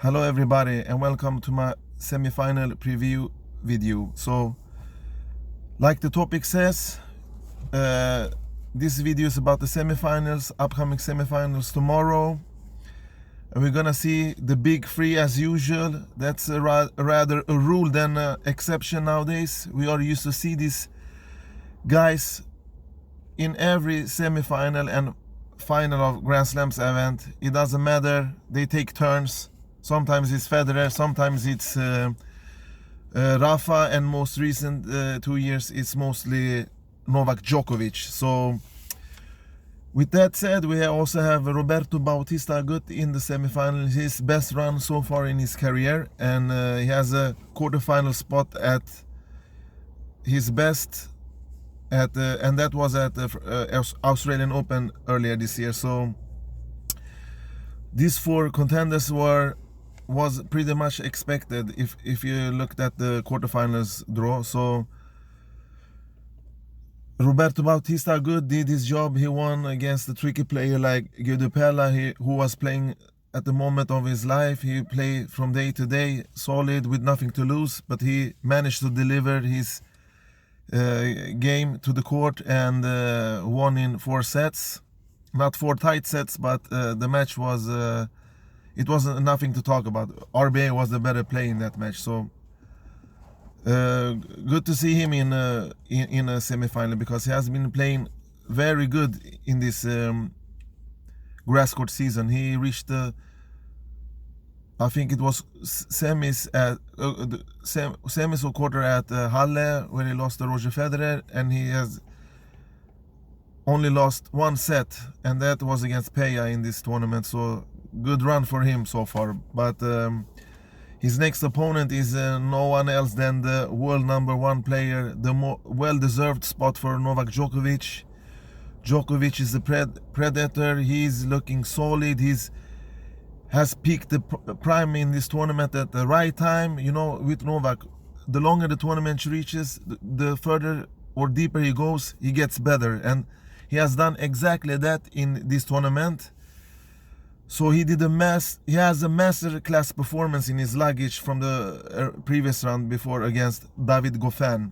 Hello everybody and welcome to my semi-final preview video. So like the topic says, this video is about the semi-finals, upcoming semi-finals tomorrow, and we're gonna see the big three as usual. That's rather a rule than an exception nowadays. We are used to see these guys in every semi-final and final of Grand Slams event. It doesn't matter, they take turns. Sometimes it's Federer, sometimes it's Rafa, and most recent 2 years it's mostly Novak Djokovic. So with that said, we also have Roberto Bautista Agut in the semifinals, his best run so far in his career, and he has a quarterfinal spot at his best and that was at the Australian Open earlier this year. So these four contenders was pretty much expected if you looked at the quarterfinals draw. So Roberto Bautista Agut did his job. He won against a tricky player like Guido Pella, who was playing at the moment of his life. He played from day to day, solid, with nothing to lose, but he managed to deliver his game to the court and won in 4 sets. Not 4 tight sets, but the match was it wasn't nothing to talk about. RBA was the better player in that match. So good to see him in a semi-final, because he has been playing very good in this grass court season. He reached I think it was semis or quarter at Halle, where he lost to Roger Federer, and he has only lost 1 set, and that was against Peja in this tournament. So good run for him so far. But his next opponent is no one else than the world #1 player, the more well-deserved spot for Novak Djokovic. Djokovic is a predator. He's looking solid. Has peaked the prime in this tournament at the right time. You know, with Novak, the longer the tournament reaches, the further or deeper he goes, he gets better, and he has done exactly that in this tournament. So he has a master class performance in his luggage from the previous round before against David Goffin.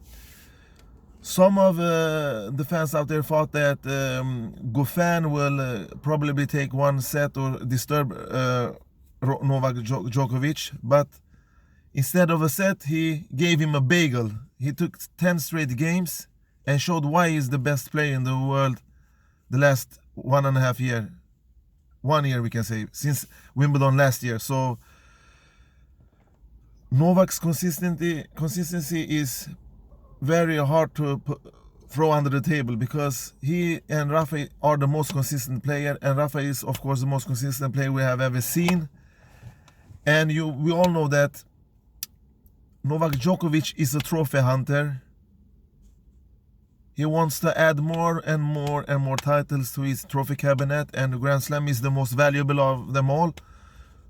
Some of the fans out there thought that Goffin will probably take 1 set or disturb Novak Djokovic, but instead of a set, he gave him a bagel. He took 10 straight games and showed why he's the best player in the world the last 1.5 years. 1 year, we can say, since Wimbledon last year. So Novak's consistency is very hard to throw under the table, because he and Rafa are the most consistent player, and Rafa is of course the most consistent player we have ever seen. And we all know that Novak Djokovic is a trophy hunter. He wants to add more and more titles to his trophy cabinet, and the Grand Slam is the most valuable of them all.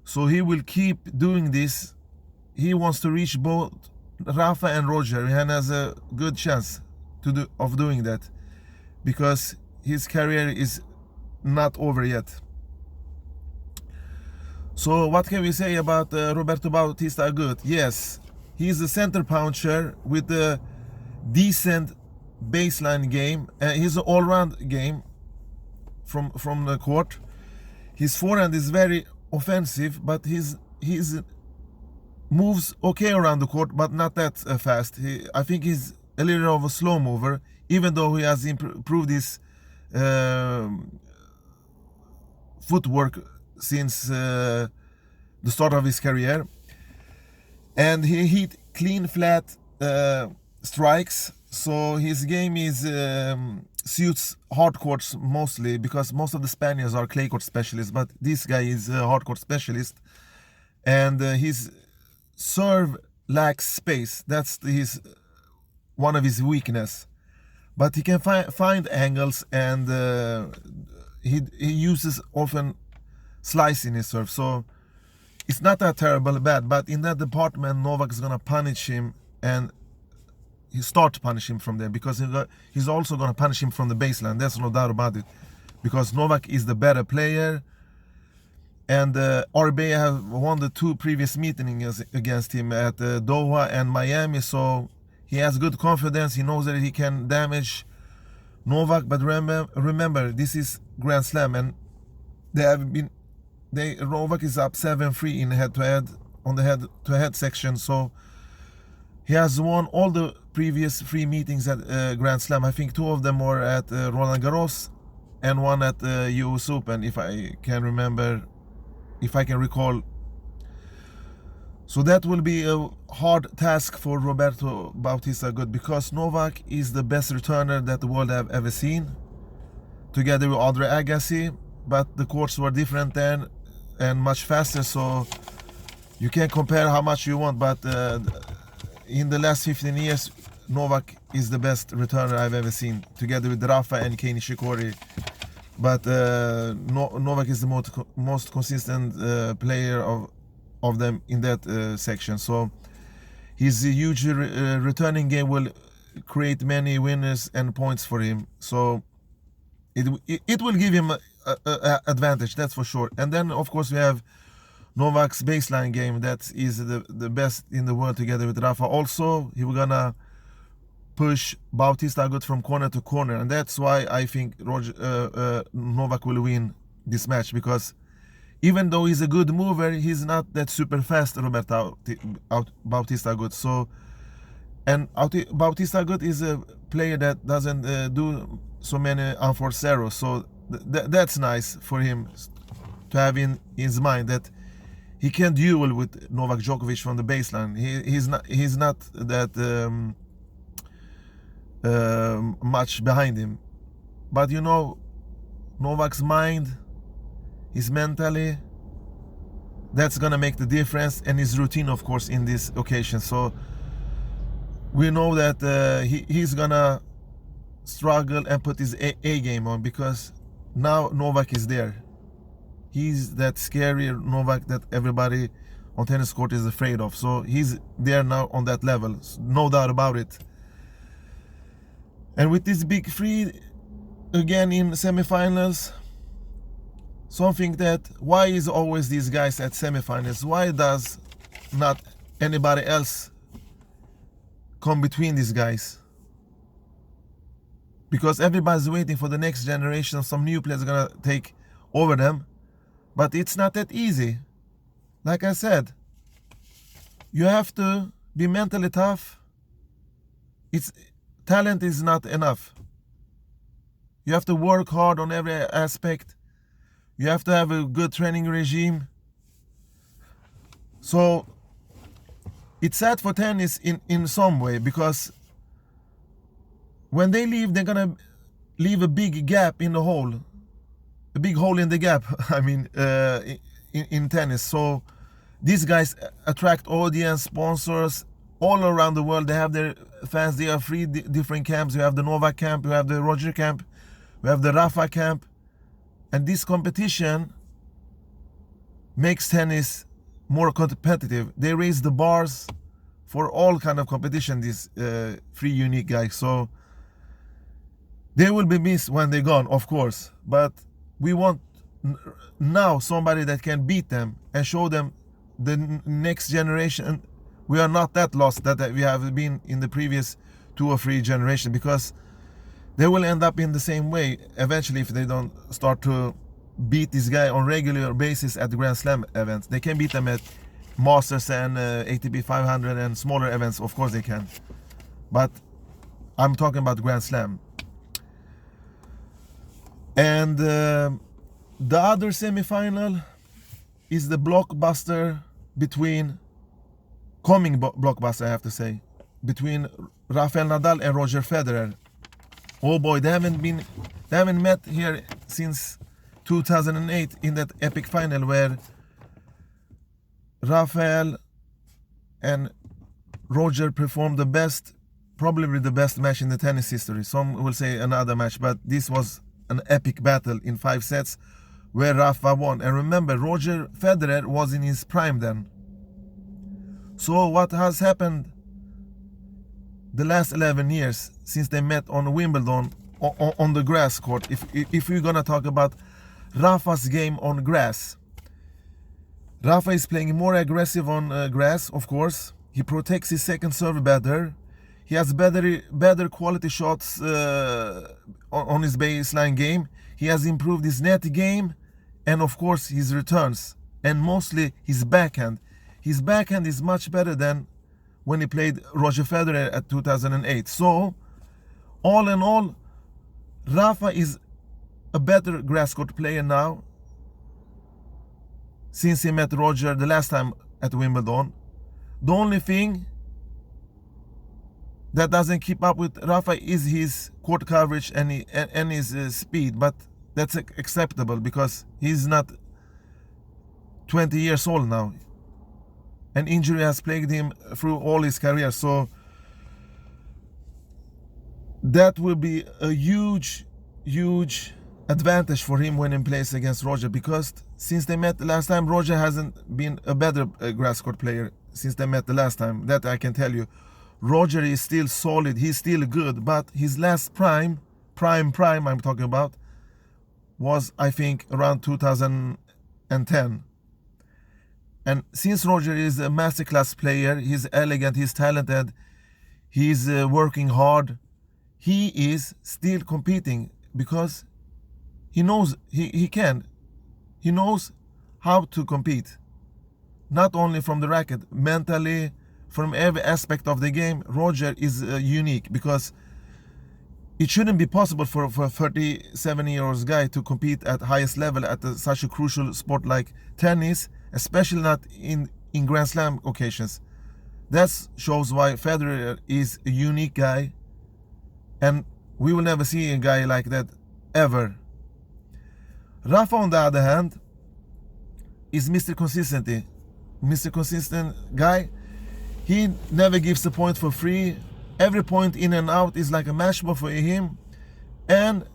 So he will keep doing this. He wants to reach both Rafa and Roger, and has a good chance of doing that, because his career is not over yet. So what can we say about Roberto Bautista Agut? Yes, he's a center puncher with a decent baseline game. He's an all-round game from the court. His forehand is very offensive, but his moves okay around the court, but not that fast. I think he's a little of a slow mover, even though he has improved his footwork since the start of his career. And he hit clean, flat strikes. So his game suits hard courts mostly, because most of the Spaniards are clay court specialists, but this guy is a hard court specialist. And his serve lacks space. That's one of his weakness. But he can find angles, and he uses often slice in his serve. So it's not that terrible bad, but in that department, Novak is gonna punish him, and he start to punish him from there, because he's also gonna punish him from the baseline. There's no doubt about it, because Novak is the better player. And RBA have won the 2 previous meetings against him at Doha and Miami, so he has good confidence. He knows that he can damage Novak, but remember this is Grand Slam, and Novak is up 7-3 in head-to-head on the head-to-head section, so he has won all the previous 3 meetings at Grand Slam. I think 2 of them were at Roland Garros and 1 at US Open, if I can recall. So that will be a hard task for Roberto Bautista Agut, because Novak is the best returner that the world have ever seen, together with Andre Agassi, but the courts were different then and much faster, so you can compare how much you want, but in the last 15 years Novak is the best returner I've ever seen, together with Rafa and Kei Nishikori. But Novak is the most consistent player of them in that section. So his huge returning game will create many winners and points for him. So it will give him a advantage, that's for sure. And then of course we have Novak's baseline game, that is the best in the world, together with Rafa. Also, he was gonna push Bautista Agut from corner to corner, and that's why I think Novak will win this match, because even though he's a good mover, he's not that super fast, Roberto Bautista Agut. So, and Bautista Agut is a player that doesn't do so many unforced errors, so that's nice for him to have in his mind that he can duel with Novak Djokovic from the baseline. He's not that much behind him, but you know, Novak's mind, his mentally, that's gonna make the difference, and his routine, of course, in this occasion. So we know that he's gonna struggle and put his A game on, because now Novak is there. He's that scary Novak that everybody on tennis court is afraid of. So he's there now on that level, no doubt about it. And with this big 3 again in semifinals, something that, why is always these guys at semifinals? Why does not anybody else come between these guys? Because everybody's waiting for the next generation. Some new players are gonna take over them, but it's not that easy. Like I said, you have to be mentally tough. Talent is not enough. You have to work hard on every aspect. You have to have a good training regime. So it's sad for tennis in some way, because when they leave, they're gonna leave a big gap in the hole, a big hole in the gap. I mean, in tennis. So these guys attract audience, sponsors all around the world. They have their fans. They have 3 different camps. You have the Novak camp, you have the Roger camp, we have the Rafa camp, and this competition makes tennis more competitive. They raise the bars for all kind of competition, these 3 unique guys. So they will be missed when they're gone, of course, but we want now somebody that can beat them and show them the next generation we are not that lost that we have been in the previous 2 or 3 generations, because they will end up in the same way eventually if they don't start to beat this guy on regular basis at the Grand Slam events. They can beat them at Masters and ATP 500 and smaller events, of course they can, but I'm talking about Grand Slam. And the other semi-final is the blockbuster blockbuster, I have to say, between Rafael Nadal and Roger Federer. Oh boy, they haven't met here since 2008 in that epic final where Rafael and Roger performed probably the best match in the tennis history. Some will say another match, but this was an epic battle in 5 sets where Rafa won. And remember, Roger Federer was in his prime then. So what has happened the last 11 years since they met on Wimbledon on the grass court, if we're gonna talk about Rafa's game on grass, Rafa is playing more aggressive on grass, of course. He protects his second serve better. He has better quality shots on his baseline game. He has improved his net game and of course his returns and mostly his backhand. His backhand is much better than when he played Roger Federer at 2008. So, all in all, Rafa is a better grass court player now since he met Roger the last time at Wimbledon. The only thing that doesn't keep up with Rafa is his court coverage and his speed, but that's acceptable because he's not 20 years old now. And injury has plagued him through all his career, so that will be a huge advantage for him when he plays against Roger, because since they met the last time, Roger hasn't been a better grass court player since they met the last time. That I can tell you. Roger is still solid, he's still good, but his last prime I'm talking about, was I think around 2010. And since Roger is a masterclass player, he's elegant, he's talented, he's working hard, he is still competing because he knows he can. He knows how to compete. Not only from the racket, mentally, from every aspect of the game. Roger is unique because it shouldn't be possible for a 37-year-old guy to compete at highest level at such a crucial sport like tennis, especially not in Grand Slam occasions. That shows why Federer is a unique guy, and we will never see a guy like that ever. Rafa, on the other hand, is Mr. Consistency. Mr. Consistent guy. He never gives a point for free. Every point in and out is like a match ball for him. And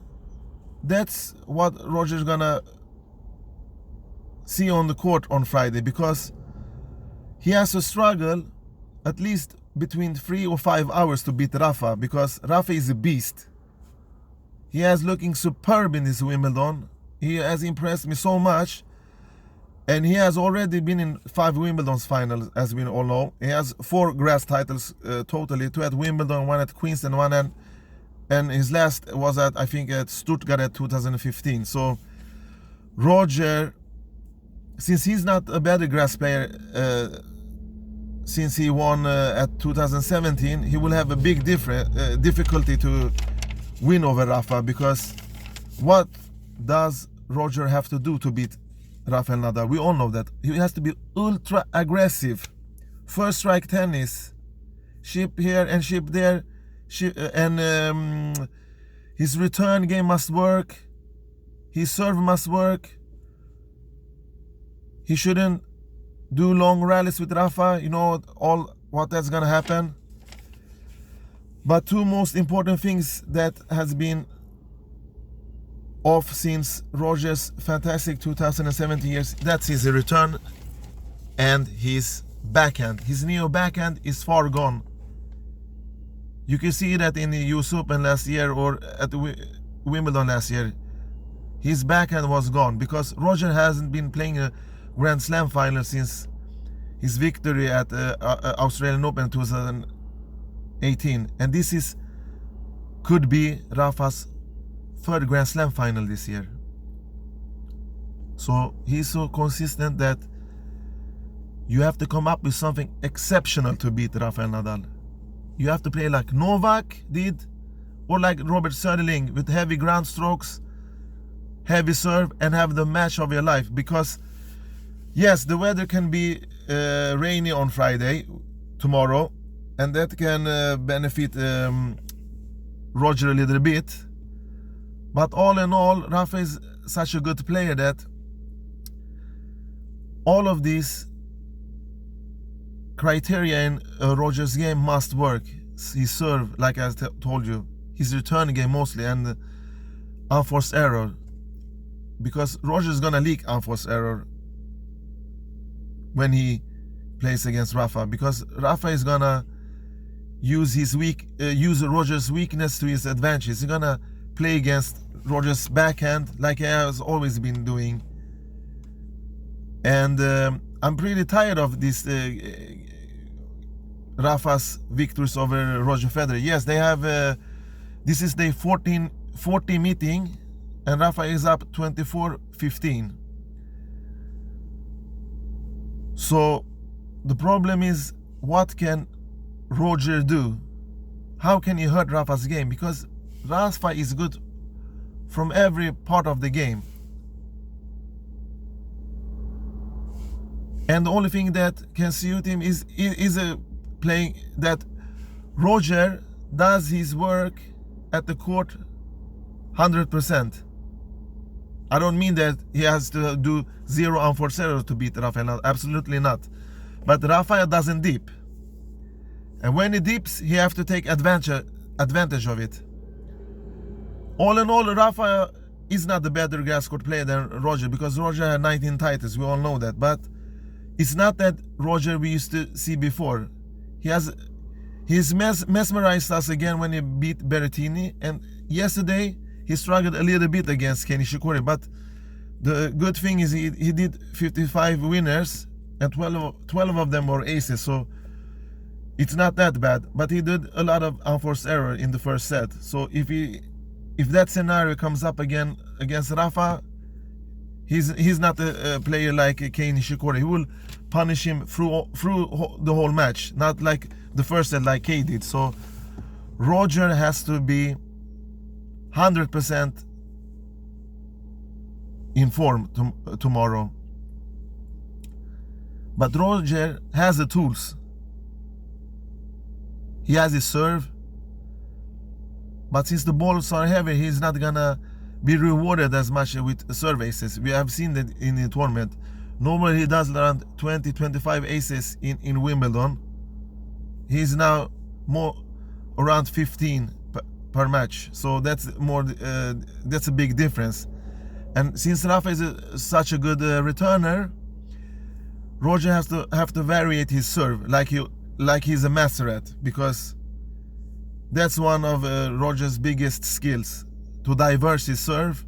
that's what Roger's gonna see on the court on Friday, because he has to struggle at least between 3 or 5 hours to beat Rafa, because Rafa is a beast. He has looking superb in this Wimbledon. He has impressed me so much. And he has already been in 5 Wimbledon's finals, as we all know. He has 4 grass titles totally, 2 at Wimbledon, 1 at Queens, and 1 and his last was at, I think, at Stuttgart at 2015. So Roger, since he's not a better grass player since he won at 2017, he will have a big difficulty to win over Rafa, because what does Roger have to do to beat Rafael Nadal? We all know that he has to be ultra aggressive, first strike tennis, ship here and ship there, and his return game must work, his serve must work. He shouldn't do long rallies with Rafa, you know all what that's gonna happen. But 2 most important things that has been off since Roger's fantastic 2017 years, that's his return and his backhand. His neo backhand is far gone. You can see that in the US Open last year or at Wimbledon last year. His backhand was gone because Roger hasn't been playing a Grand Slam final since his victory at Australian Open 2018, and this could be Rafa's 3rd Grand Slam final this year. So he's so consistent that you have to come up with something exceptional to beat Rafael Nadal. You have to play like Novak did, or like Robert Söderling, with heavy ground strokes, heavy serve, and have the match of your life. Because yes, the weather can be rainy on Friday, tomorrow, and that can benefit Roger a little bit. But all in all, Rafa is such a good player that all of these criteria in Roger's game must work. His serve, like I told you, his return game mostly, and unforced error. Because Roger's gonna leak unforced error when he plays against Rafa, because Rafa is gonna use Roger's weakness to his advantage. He's gonna play against Roger's backhand like he has always been doing, And I'm pretty tired of this Rafa's victories over Roger Federer. Yes, they have this is the 40 meeting, and Rafa is up 24-15. So the problem is, what can Roger do? How can he hurt Rafa's game? Because Rafa is good from every part of the game. And the only thing that can suit him is playing that Roger does his work at the court 100%. I don't mean that he has to do 0 unforced error to beat Rafael. Absolutely not. But Rafael doesn't dip. And when he dips, he has to take advantage of it. All in all, Rafael is not the better grass court player than Roger, because Roger had 19 titles. We all know that. But it's not that Roger we used to see before. He's mesmerized us again when he beat Berrettini, and yesterday he struggled a little bit against Kenny Nishikori. But the good thing is he did 55 winners, and 12 of them were aces, so it's not that bad. But he did a lot of unforced error in the first set. So if that scenario comes up again against Rafa, he's not a player like Kei Nishikori. He will punish him through the whole match, not like the first set like Kei did. So Roger has to be 100% in form tomorrow. But Roger has the tools. He has his serve. But since the balls are heavy, he's not gonna be rewarded as much with serve aces. We have seen that in the tournament. Normally he does around 20-25 aces in Wimbledon. He's now more around 15 per match. So that's that's a big difference. And since Rafa is such a good returner, Roger has to variate his serve like he's a master at, because that's one of Roger's biggest skills, to diverse his serve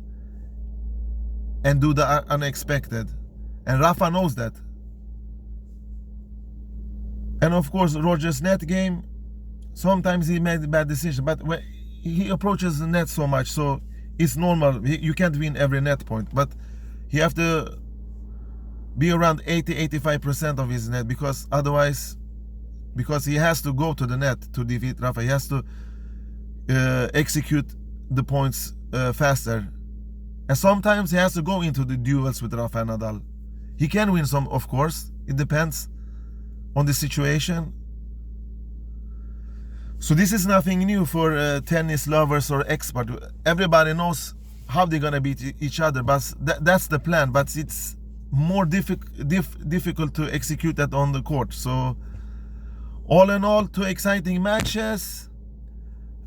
and do the unexpected. And Rafa knows that. And of course, Roger's net game, sometimes he made bad decisions, but when he approaches the net so much, so it's normal. You can't win every net point, but he have to be around 80-85% of his net, because otherwise, because he has to go to the net to defeat Rafa, he has to execute the points faster. And sometimes he has to go into the duels with Rafa and Nadal. He can win some, of course. It depends on the situation. So this is nothing new for tennis lovers or experts. Everybody knows how they're gonna beat each other, but that's the plan. But it's more difficult to execute that on the court. So all in all, 2 exciting matches.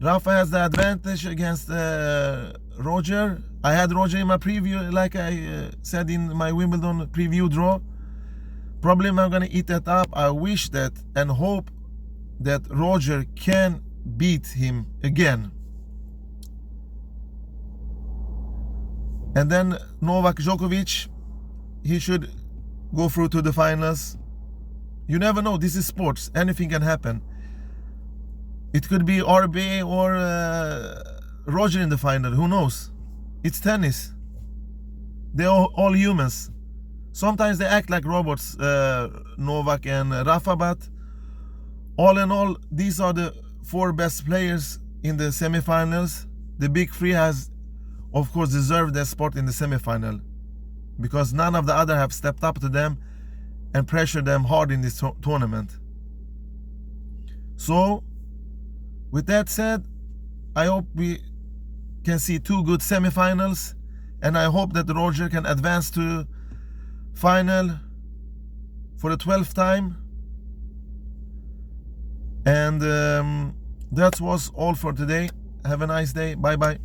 Rafa has the advantage against Roger. I had Roger in my preview, like I said in my Wimbledon preview draw. Probably I'm going to eat that up. I wish that and hope that Roger can beat him again. And then Novak Djokovic, he should go through to the finals. You never know. This is sports. Anything can happen. It could be RB or Roger in the final. Who knows? It's tennis. They're all humans. Sometimes they act like robots, Novak and Rafa, but all in all, these are the 4 best players in the semifinals. The big 3 has, of course, deserved their spot in the semifinal, because none of the other have stepped up to them and pressured them hard in this tournament. So, with that said, I hope we can see 2 good semifinals, and I hope that Roger can advance to final for the 12th time. And that was all for today. Have a nice day. Bye bye.